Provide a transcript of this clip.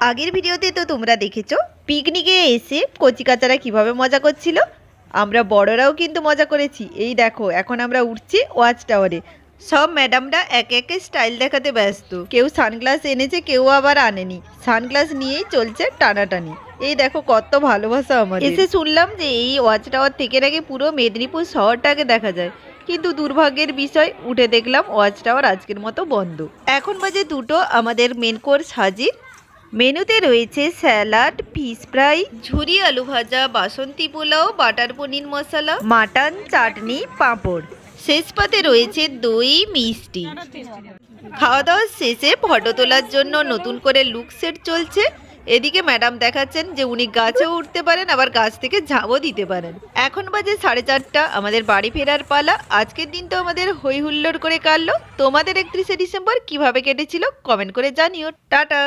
আগের ভিডিওতে তো তোমরা দেখেছো পিকনিকে এসে কচিকাচারা কিভাবে মজা করছিল। আমরা বড়রাও কিন্তু মজা করেছি। এই দেখো এখন আমরা উঠছি ওয়াচ টাওয়ারে। সব ম্যাডামরা একে একে স্টাইল দেখাতে ব্যস্ত। কেউ সানগ্লাস এনেছে, কেউ আবার আনেনি। সানগ্লাস নিয়েই চলছে টানাটানি। এই দেখো কত ভালোবাসা আমাদের। এসে শুনলাম যে এই ওয়াচ টাওয়ার থেকে নাকি পুরো মেদিনীপুর শহরটাকে দেখা যায়, কিন্তু দুর্ভাগ্যের বিষয় উঠে দেখলাম ওয়াচ টাওয়ার আজকের মতো বন্ধ। এখন বাজে 2টো। আমাদের মেন কোর্স হাজির। মেনুতে রয়েছে স্যালাড, ফিশ ফ্রাই, ঝুরি আলু ভাজা, বাসন্তী পোলাও, বাটার পনির মশলা, মাটন, চাটনি, পাঁপড়। শেষ পাতে রয়েছে দই, মিষ্টি। খাওয়া দাওয়ার শেষে ফটো তোলার জন্য নতুন করে লুক সেট চলছে। এদিকে ম্যাডাম দেখাচ্ছেন যে উনি গাছেও উঠতে পারেন, আবার গাছ থেকে ঝাঁপও দিতে পারেন। এখন বাজে 4:30। আমাদের বাড়ি ফেরার পালা। আজকের দিন তো আমাদের হই হুল্লোড় করে কাটলো। তোমাদের 31শে ডিসেম্বর কিভাবে কেটেছিল কমেন্ট করে জানিও। টাটা।